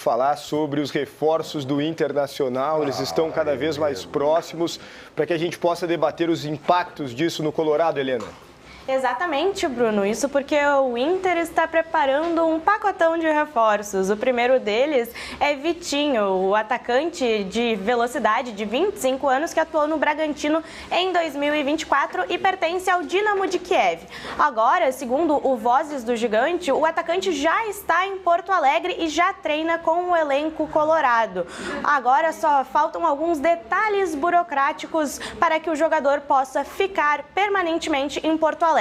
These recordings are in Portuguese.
falar sobre os reforços do Internacional. Eles estão cada vez mais próximos para que a gente possa debater os impactos disso no Colorado, Helena. Exatamente, Bruno. Isso porque o Inter está preparando um pacotão de reforços. O primeiro deles é Vitinho, o atacante de velocidade de 25 anos que atuou no Bragantino em 2024 e pertence ao Dinamo de Kiev. Agora, segundo o Vozes do Gigante, o atacante já está em Porto Alegre e já treina com o elenco colorado. Agora só faltam alguns detalhes burocráticos para que o jogador possa ficar permanentemente em Porto Alegre.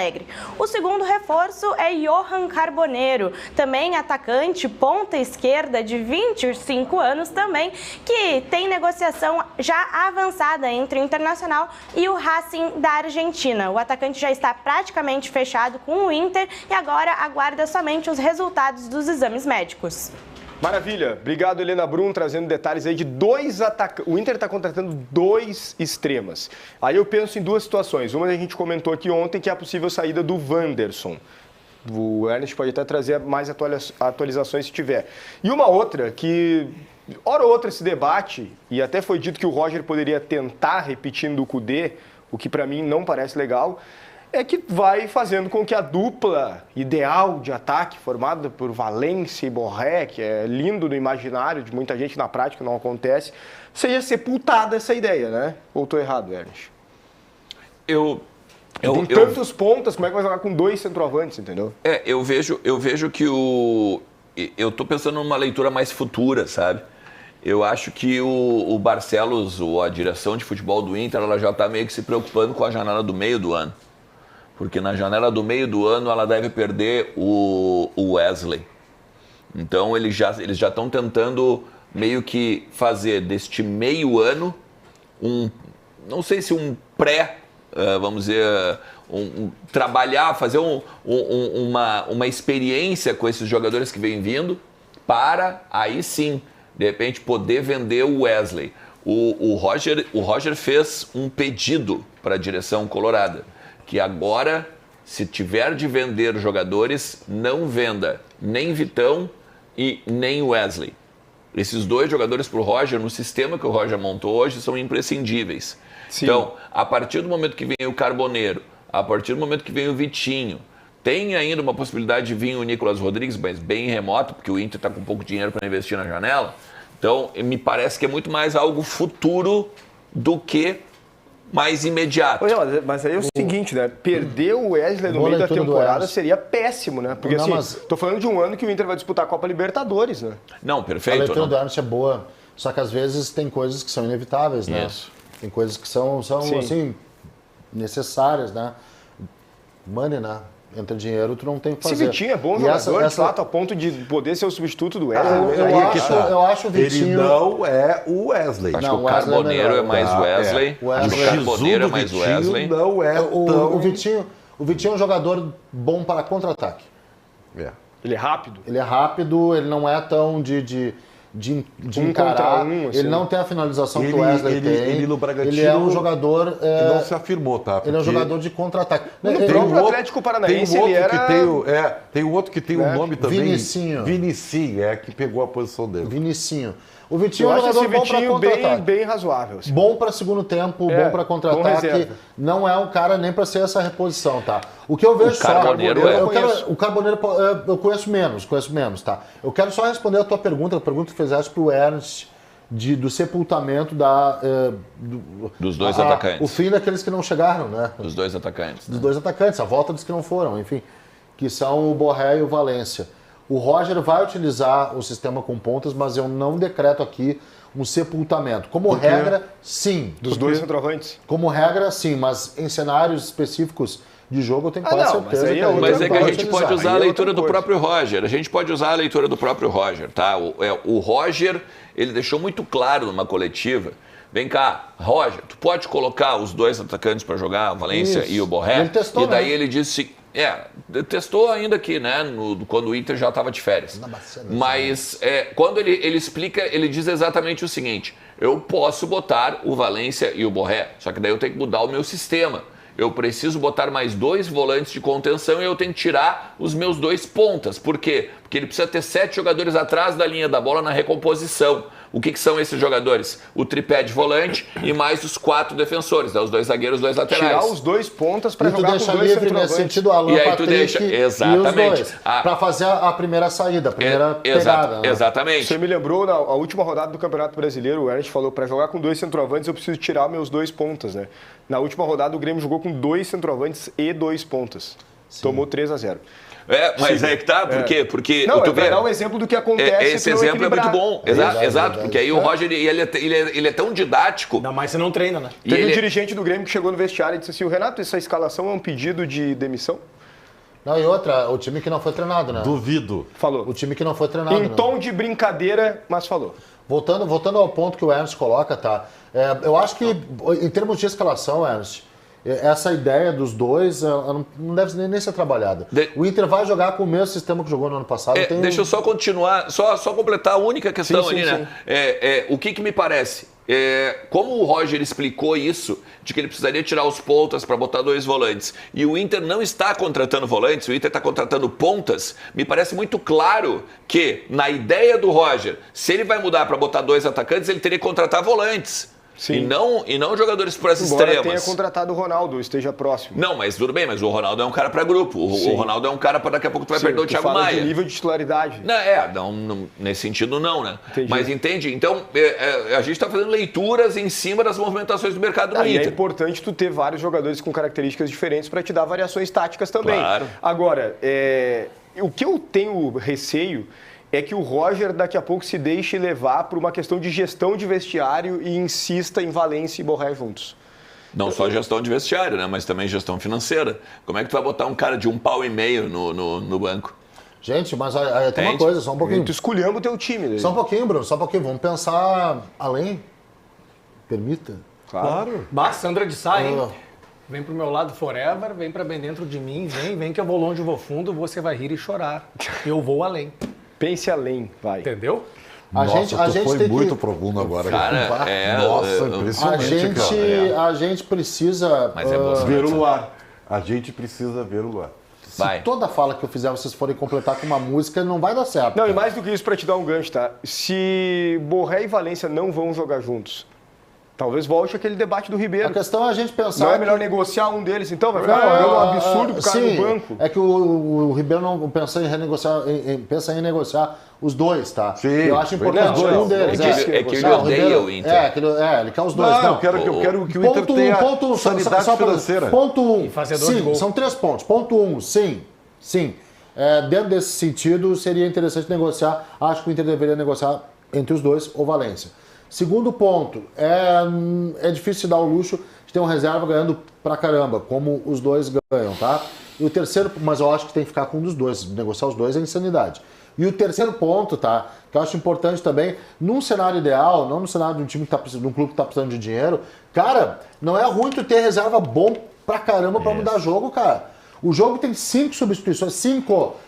O segundo reforço é Johan Carboneiro, também atacante, ponta esquerda de 25 anos também, que tem negociação já avançada entre o Internacional e o Racing da Argentina. O atacante já está praticamente fechado com o Inter e agora aguarda somente os resultados dos exames médicos. Maravilha. Obrigado, Helena Brum, trazendo detalhes aí de dois atacantes. O Inter está contratando dois extremas. Aí eu penso em duas situações. Uma a gente comentou aqui ontem, que é a possível saída do Wanderson. O Ernest pode até trazer mais atualizações se tiver. E uma outra que, hora ou outra, esse debate, e até foi dito que o Roger poderia tentar repetindo o Kudê, o que para mim não parece legal, é que vai fazendo com que a dupla ideal de ataque, formada por Valência e Borré, que é lindo no imaginário de muita gente, na prática não acontece, seja sepultada essa ideia, né? Ou estou errado, Ernest? Tem tantos pontas, como é que vai jogar com dois centroavantes, entendeu? Eu vejo que eu tô pensando numa leitura mais futura, sabe? Eu acho que o Barcelos, a direção de futebol do Inter, ela já está meio que se preocupando com a janela do meio do ano. Porque na janela do meio do ano ela deve perder o Wesley. Então eles já estão tentando meio que fazer deste meio ano não sei se um pré, vamos dizer, trabalhar, fazer uma experiência com esses jogadores que vêm vindo, para aí sim, de repente, poder vender o Wesley. O Roger fez um pedido para a direção colorada, que agora, se tiver de vender jogadores, não venda nem Vitão e nem Wesley. Esses dois jogadores para o Roger, no sistema que o Roger montou hoje, são imprescindíveis. Sim. Então, a partir do momento que vem o Carboneiro, a partir do momento que vem o Vitinho, tem ainda uma possibilidade de vir o Nicolas Rodrigues, mas bem remoto, porque o Inter está com pouco dinheiro para investir na janela. Então, me parece que é muito mais algo futuro do que mais imediato. Mas aí é o seguinte, né? Perder o Wesley no meio da temporada seria péssimo, né? Porque tô falando de um ano que o Inter vai disputar a Copa Libertadores, né? Não, perfeito. A leitura do Ernest é boa, só que às vezes tem coisas que são inevitáveis, né? Isso. Tem coisas que são assim, necessárias, né? Money, né? Entra dinheiro, tu não tem o que fazer. Se Vitinho é bom jogador, de fato, a ponto de poder ser o substituto do Wesley. Eu acho o Vitinho... Ele não é o Wesley. Acho que o Carboneiro é mais Wesley. Acho que o Carboneiro é mais Wesley. Não é o Vitinho é um jogador bom para contra-ataque. Ele é rápido? Ele é rápido, ele não é tão de encarar, assim. Ele não tem a finalização que o Wesley tem. Ele no Bragantino, ele é um jogador... não se afirmou, tá? Ele é um jogador de contra-ataque. No próprio Atlético Paranaense ele era... Tem um outro que tem um nome também. Vinicinho, que pegou a posição dele. Vinicinho. O Vitinho é um jogador bom para contra-ataque. Bem razoável. Assim. Bom para segundo tempo, bom para contra-ataque. Não é um cara nem para ser essa reposição, tá? O que eu vejo só... O Carboneiro eu conheço menos, tá? Eu quero só responder a tua pergunta, a pergunta que fizeste pro Ernest do sepultamento dos dois atacantes. O fim daqueles que não chegaram, né? Dos dois atacantes. Dos dois atacantes, a volta dos que não foram, enfim. Que são o Borré e o Valência. O Roger vai utilizar o sistema com pontas, mas eu não decreto aqui um sepultamento. Como regra, sim. Dos dois centroavantes? Como regra, sim, mas em cenários específicos de jogo eu tenho quase certeza mas é que a gente pode usar a leitura do próprio Roger. A gente pode usar a leitura do próprio Roger, tá? O Roger, ele deixou muito claro numa coletiva. Vem cá, Roger, tu pode colocar os dois atacantes para jogar, o Valência e o Borré? Ele testou, e daí ele disse... testou ainda aqui, né? Quando o Inter já estava de férias. Mas quando ele explica, ele diz exatamente o seguinte: eu posso botar o Valência e o Borré, só que daí eu tenho que mudar o meu sistema. eu preciso botar mais 2 volantes de contenção e eu tenho que tirar os meus 2 pontas. Por quê? Porque ele precisa ter 7 jogadores atrás da linha da bola na recomposição. O que são esses jogadores? O tripé de volante e mais os 4 defensores, né? Os 2 zagueiros, os 2 laterais. Tirar os 2 pontas para jogar com 2 centroavantes. E tu deixa livre nesse sentido Alan, e aí Patrick tu deixa, exatamente, para fazer a primeira saída, a primeira pegada. Né? Exatamente. Você me lembrou, na última rodada do Campeonato Brasileiro, o Ernest falou, para jogar com 2 centroavantes eu preciso tirar meus 2 pontas, né? Na última rodada o Grêmio jogou com 2 centroavantes e 2 pontas. Sim. Tomou 3-0. Mas é que tá, por quê? Porque não, tu vai dar um exemplo do que acontece. Esse exemplo é muito bom. Exato, porque aí o Roger, ele é tão didático. Ainda mais você não treina, né? Teve um dirigente do Grêmio que chegou no vestiário e disse assim, o Renato, essa escalação é um pedido de demissão? Não, e outra, o time que não foi treinado, né? Duvido. Falou. O time que não foi treinado, em tom de brincadeira, mas falou. Voltando ao ponto que o Ernst coloca, tá? Eu acho que, em termos de escalação, Ernst, essa ideia dos 2 não deve nem ser trabalhada. O Inter vai jogar com o mesmo sistema que jogou no ano passado. Deixa eu só continuar, só completar a única questão ali, né? O que me parece? Como o Roger explicou isso, de que ele precisaria tirar os pontas para botar 2 volantes, e o Inter não está contratando volantes, o Inter está contratando pontas, me parece muito claro que, na ideia do Roger, se ele vai mudar para botar 2 atacantes, ele teria que contratar volantes. Sim. E não jogadores para as extremas. Embora tenha contratado o Ronaldo, esteja próximo. Não, mas tudo bem, mas o Ronaldo é um cara para grupo. O Ronaldo é um cara para daqui a pouco tu vai perder o Thiago Maia. De nível de titularidade. Não, nesse sentido não, né? Entendi. Mas entende? Então, a gente está fazendo leituras em cima das movimentações do mercado do Inter. É importante tu ter vários jogadores com características diferentes para te dar variações táticas também. Claro. Agora, o que eu tenho receio é que o Roger daqui a pouco se deixe levar por uma questão de gestão de vestiário e insista em Valência e Borré juntos. Não só gestão de vestiário, né? Mas também gestão financeira. Como é que tu vai botar um cara de 1,5 pau no banco? Gente, mas tem uma coisa, só um pouquinho. Tu escolhendo o teu time. Daí. Só um pouquinho, Bruno, só um pouquinho. Vamos pensar além. Permita? Claro. Sandra de Sá, hein? Vem pro meu lado forever, vem pra bem dentro de mim, vem que eu vou longe, eu vou fundo, você vai rir e chorar. Eu vou além. Pense além, vai. Entendeu? A gente foi tem muito que... profundo agora. Cara, Nossa, impressionante, a gente precisa ver o luar. A gente precisa ver o luar. Se toda fala que eu fizer vocês forem completar com uma música, não vai dar certo. Não, e mais do que isso, para te dar um gancho, tá? Se Borré e Valência não vão jogar juntos, talvez volte aquele debate do Ribeiro. A questão é a gente pensar... Não é melhor negociar um deles, então? Vai ficar um absurdo pro cara no banco. É que o Ribeiro não pensa em renegociar, pensa em negociar os 2, tá? Sim. Eu acho importante um deles. É que ele odeia o Inter. Ele quer os 2. Eu quero que o Inter tenha sanidade financeira. Ponto 1. Sim, são 3 pontos. Ponto 1, sim. Dentro desse sentido, seria interessante negociar. Acho que o Inter deveria negociar entre os 2 ou Valência. Segundo ponto, é difícil dar o luxo de ter um reserva ganhando pra caramba, como os 2 ganham, tá? E o terceiro, mas eu acho que tem que ficar com um dos 2, negociar os 2 é insanidade. E o terceiro ponto, tá? Que eu acho importante também, num cenário ideal, não no cenário de um time que tá precisando, de um clube que tá precisando de dinheiro, cara, não é ruim tu ter reserva bom pra caramba pra mudar jogo, cara. O jogo tem 5 substituições,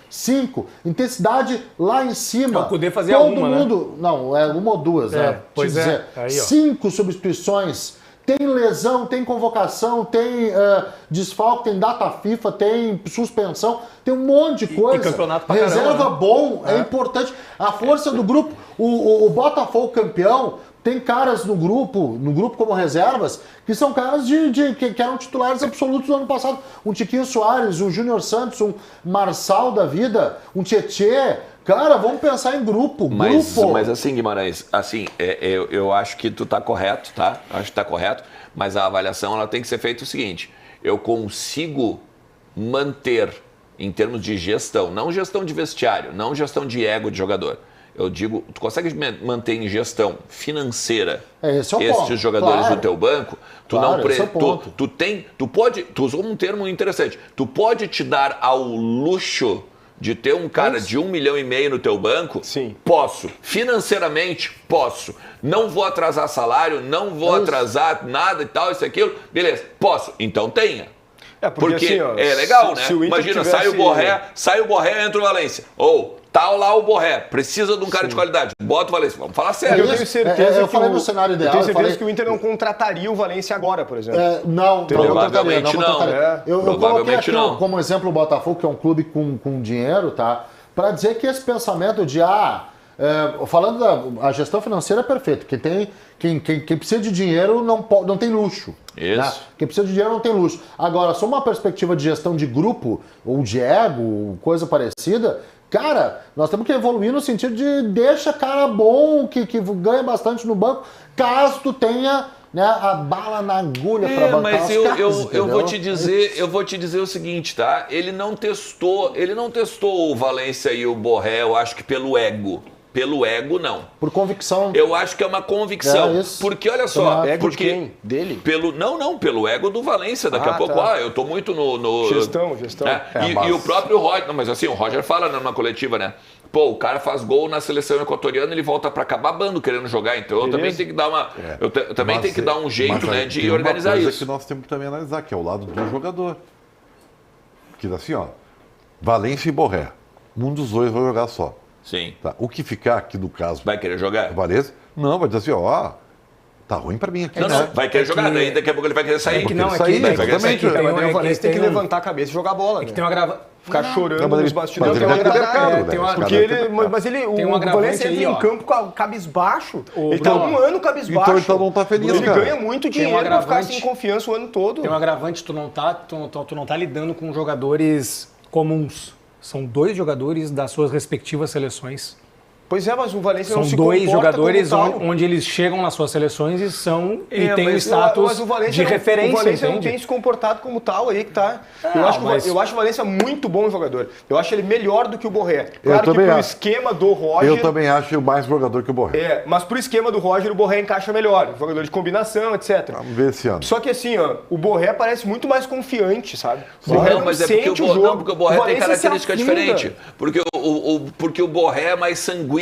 5. Intensidade lá em cima. O Cudê fazia uma, mundo, né? Não, é uma ou 2, né? Pois dizer, aí, 5 substituições. Tem lesão, tem convocação, tem desfalque, tem data FIFA, tem suspensão, tem um monte de coisa. E campeonato pra reserva caramba, né? bom, é importante. A força do grupo, o Botafogo campeão, tem caras no grupo como reservas, que são caras que eram titulares absolutos do ano passado. Um Tiquinho Soares, um Júnior Santos, um Marçal da vida, um Tietê. Cara, vamos pensar em grupo. Mas assim, Guimarães, eu acho que tu tá correto, tá? Acho que tá correto, mas a avaliação ela tem que ser feita o seguinte: eu consigo manter, em termos de gestão, não gestão de vestiário, não gestão de ego de jogador. Eu digo, tu consegue manter em gestão financeira esses jogadores do teu banco? Tu tu usou um termo interessante. Tu pode te dar ao luxo de ter um cara de 1,5 milhão no teu banco? Sim. Posso. Financeiramente, posso. Não vou atrasar salário, não vou atrasar nada e tal, isso e aquilo. Beleza, posso. Então tenha. Porque assim, ó, é legal, né? Imagina, sai o Borré, entra o Valência. Ou Tá lá o Borré, precisa de um cara de qualidade. Bota o Valência, vamos falar sério. Eu tenho certeza eu falei no cenário ideal. Eu tenho certeza que o Inter não contrataria o Valência agora, por exemplo. Não contrataria. Provavelmente eu não. Como exemplo o Botafogo, que é um clube com dinheiro, tá? Para dizer que esse pensamento de falando a gestão financeira é perfeita. Quem precisa de dinheiro não tem luxo. Isso. Né? Quem precisa de dinheiro não tem luxo. Agora, só uma perspectiva de gestão de grupo ou de ego, coisa parecida, cara, nós temos que evoluir no sentido de deixa cara bom, que ganha bastante no banco, caso tu tenha, né, a bala na agulha para bancar mas os caras, eu vou te dizer o seguinte, tá? Ele não testou o Valência e o Borré, eu acho que pelo ego. Pelo ego, não. Por convicção. Eu acho que é uma convicção. Porque, olha só... Ego porque de quem? Dele? Não, pelo ego do Valência. Daqui a pouco, eu tô muito no... Gestão. Né? E o próprio Roger... Não, mas assim, o Roger fala numa coletiva, né? Pô, o cara faz gol na seleção equatoriana, ele volta pra cá babando, querendo jogar. Então eu também tenho que dar uma... Eu também tenho que dar um jeito, né, de organizar isso. Mas que nós temos que também analisar, que é o lado do jogador. Que assim, Valência e Borré. Um dos dois vai jogar só. Sim. Tá. O que ficar aqui no caso... Vai querer jogar? Valência? Não, vai dizer assim, tá ruim pra mim aqui. Não, vai querer jogar, daí daqui a pouco ele vai querer sair. Exatamente. O Valência tem que levantar a cabeça e jogar bola. Tem uma Ficar chorando nos bastidores. Mas o Valência entra em campo cabisbaixo. Ele tá um ano cabisbaixo. Então não tá feliz, ele ganha muito dinheiro pra ficar sem confiança o ano todo. Tem um agravante, tu não tá lidando com jogadores comuns. São 2 jogadores das suas respectivas seleções. Pois é, mas o Valência não se comporta. São 2 jogadores onde eles chegam nas suas seleções e têm o status de referência. O Valência não tem se comportado como tal, aí que tá. Eu acho o Valência muito bom jogador. Eu acho ele melhor do que o Borré. Claro que pro esquema do Roger... Eu também acho mais jogador que o Borré. Mas pro esquema do Roger, o Borré encaixa melhor. Jogador de combinação, etc. Vamos ver esse ano. Só que assim, o Borré parece muito mais confiante, sabe? O Borré não sente o jogo. Porque o Borré tem característica diferente. Porque o Borré é mais sanguíneo.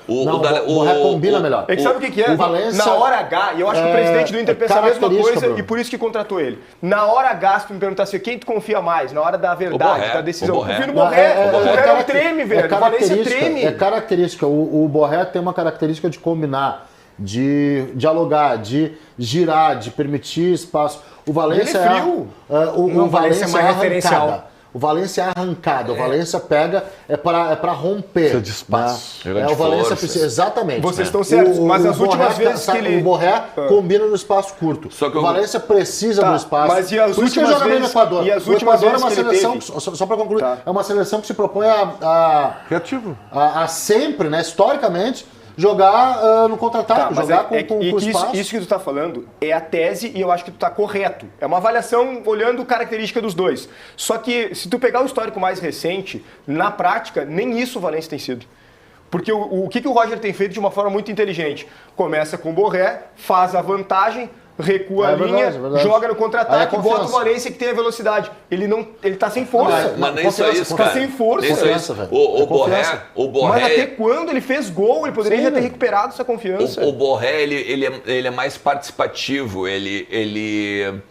O Borré combina melhor. É que sabe o que é? Valência, na hora H, e eu acho que o presidente do Inter pensa a mesma coisa, Bruno. E por isso que contratou ele. Na hora H, se tu me perguntar assim, quem tu confia mais? Na hora da verdade, da decisão. Eu confio no Borré. O Borré não treme, velho. O Valência treme. É característica. O Borré tem uma característica de combinar, de dialogar, de girar, de permitir espaço. O Valência ele é frio. O Valência é mais referencial. O Valência é arrancado, o Valência pega, é para romper. Precisa de espaço. Né? O Valência precisa, exatamente. Vocês estão certos, mas as últimas vezes que ele... O Borré combina no espaço curto. O Valência precisa do espaço. Mas e as últimas vezes... Equador. E as últimas vezes é uma seleção, só para concluir, é uma seleção que se propõe criativo. A sempre, né, historicamente, jogar no contra-ataque, jogar com espaço. Isso que tu tá falando é a tese e eu acho que tu tá correto. É uma avaliação olhando característica dos dois. Só que se tu pegar o histórico mais recente, na prática, nem isso o Valência tem sido. Porque o que o Roger tem feito de uma forma muito inteligente? Começa com o Borré, faz a vantagem, recua a linha, joga no contra-ataque, bota o Valência que tem a velocidade. Ele tá sem força. Mas nem só isso, cara. Tá sem força. O Borré... Mas até quando ele fez gol, ele poderia já ter recuperado essa confiança. O Borré, ele é mais participativo, ele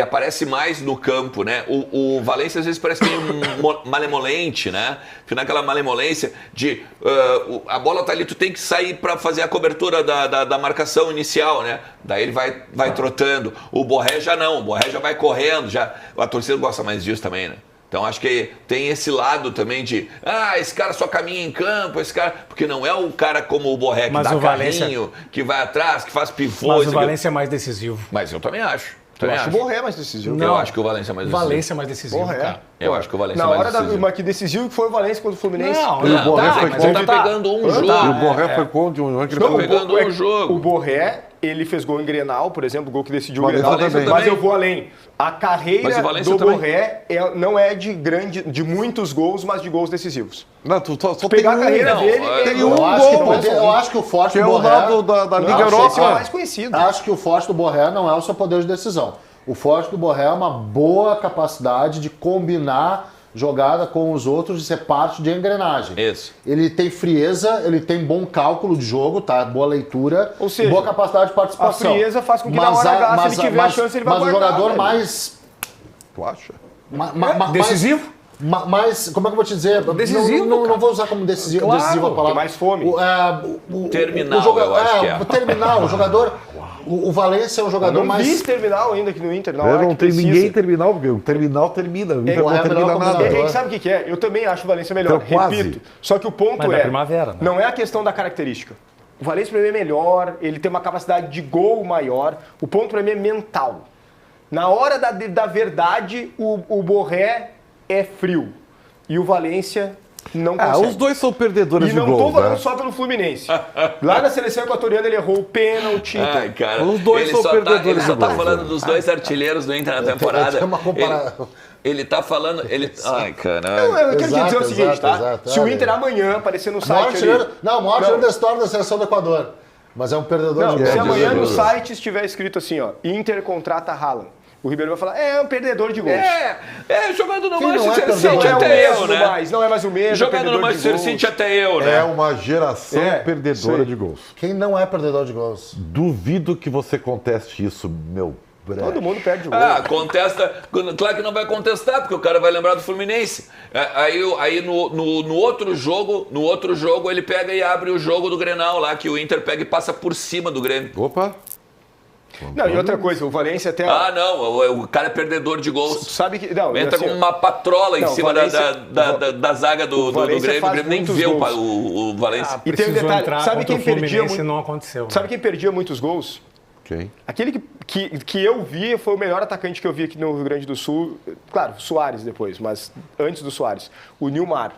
aparece mais no campo, né? O Valência às vezes parece meio malemolente, né? Fica naquela malemolência de a bola tá ali, tu tem que sair para fazer a cobertura da marcação inicial, né? Daí ele vai trotando. O Borré já não, o Borré já vai correndo, a torcida gosta mais disso também, né? Então acho que tem esse lado também de esse cara só caminha em campo, esse cara... Porque não é um cara como o Borré que dá carrinho, que vai atrás, que faz pivô. Mas o Valência é mais decisivo. Mas eu também acho. Eu acho o Borré mais decisivo. Eu acho que o Valência é mais decisivo. Valência é mais decisivo, cara. Eu acho que o Valência é mais decisivo. Mas que decisivo que foi o Valência contra o Fluminense. O Borré foi mas ele tá pegando um jogo. E o Borré foi contra Ele pegando um jogo. O Borré, ele fez gol em Grenal, por exemplo, o gol que decidiu o Grenal. Mas eu vou além. A carreira do Borré não é de muitos gols, mas de gols decisivos. Não, só pegar a carreira dele, tem um gol. Eu acho que o forte do Borré... da Liga Europa. É mais conhecido. Acho que o forte do Borré não é o seu poder de decisão. O forte do Borré é uma boa capacidade de combinar jogada com os outros, de ser parte de engrenagem. Isso. Ele tem frieza, ele tem bom cálculo de jogo, tá? Boa leitura, ou seja, boa capacidade de participação. A frieza faz com que na hora H, se ele tiver a chance, ele vai guardar. Mas o jogador mais... Tu acha? Decisivo? Mas, como é que eu vou te dizer? Decisivo, não vou usar como decisivo a palavra. Tem mais fome. Terminal, eu acho que é. Terminal, o jogador... O Valência é um jogador mais... Eu não vi terminal ainda aqui no Inter. Não tem ninguém terminal, porque o terminal termina. O Inter não termina nada. Sabe o que é? Eu também acho o Valência melhor, então, repito. Só que o ponto primavera, né? Não é a questão da característica. O Valência para mim é melhor, ele tem uma capacidade de gol maior. O ponto para mim é mental. Na hora da verdade, o Borré é frio. E o Valência não consegue. Os dois são perdedores de gol. E não tô falando só pelo Fluminense. Lá na seleção equatoriana ele errou o pênalti. Ai, cara, os dois são perdedores de gol. Ele só tá falando dos dois artilheiros do Inter na temporada. Ele tá falando... Ai, caralho. Eu quero dizer o seguinte, tá? Se o Inter amanhã aparecer no site... o maior artilheiro da história da seleção do Equador. Mas é um perdedor de gol. Se amanhã no site estiver escrito assim, ó, Inter contrata Haaland. O Ribeiro vai falar, é um perdedor de gols. Jogando no Manchester City até eu, né? Não é mais o mesmo. Jogando no Manchester City até eu, né? É uma geração perdedora de gols. Quem não é perdedor de gols? Duvido que você conteste isso, meu. Todo mundo perde o gol. Contesta. Claro que não vai contestar, porque o cara vai lembrar do Fluminense. Aí no outro jogo, ele pega e abre o jogo do Grenal lá, que o Inter pega e passa por cima do Grêmio. Opa! Não, e outra coisa, o Valência até... o cara é perdedor de gols. Sabe que... Não, entra com uma patrola em cima da zaga do Grêmio. O Grêmio nem vê o Valência. E tem um detalhe, sabe quem perdia muito... não aconteceu. Sabe quem perdia muitos gols? Quem? Aquele que eu vi foi o melhor atacante que eu vi aqui no Rio Grande do Sul. Claro, Soares depois, mas antes do Soares. O Nilmar.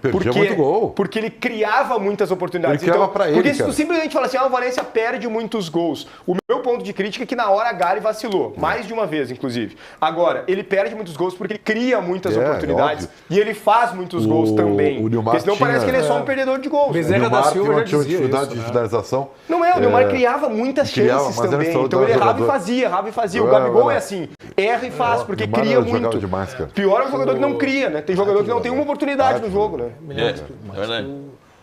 Perdia muito gol. Porque ele criava muitas oportunidades. Ele criava pra ele, porque se cara. tu simplesmente fala assim, o Valência perde muitos gols. O meu ponto de crítica é que na hora a Gary vacilou. Mais de uma vez, inclusive. Agora, ele perde muitos gols porque ele cria muitas oportunidades. E ele faz muitos gols também. O Nilmar porque senão parece que ele é só um perdedor de gols. Bezerra da Silva já dizia dificuldade isso, de finalização. Não o Nilmar criava muitas chances também. Então ele errava e fazia. O Gabigol é assim, erra e faz, porque cria muito. Demais, cara. Pior é o jogador que não cria, né? Tem jogador que não tem uma oportunidade no jogo, né? É verdade.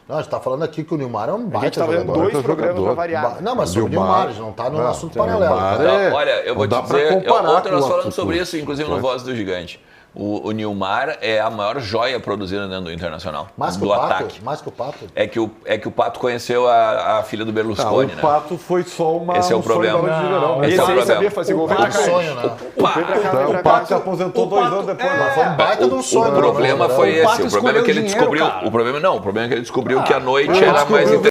Não, a gente tá falando aqui que o Nilmar é um baita A gente tá vendo jogador. 2 programas pra variar. Não, mas sobre o Nilmar, a gente não tá no assunto paralelo. Olha, eu vou te dizer, ontem nós falamos sobre isso, inclusive no Voz do Gigante. O Nilmar é a maior joia produzida dentro do Internacional. Mais que do o Pato? ataque. Mais que o Pato? É que o Pato conheceu a filha do Berlusconi, O Pato foi só uma... Esse é o problema. Esse aí sabia fazer gol. Foi um sonho, né? O Pato se aposentou 2 anos depois. Mas foi um baita de um sonho. O problema foi esse. O problema é que ele descobriu. O problema é que ele descobriu que a noite era mais interessante.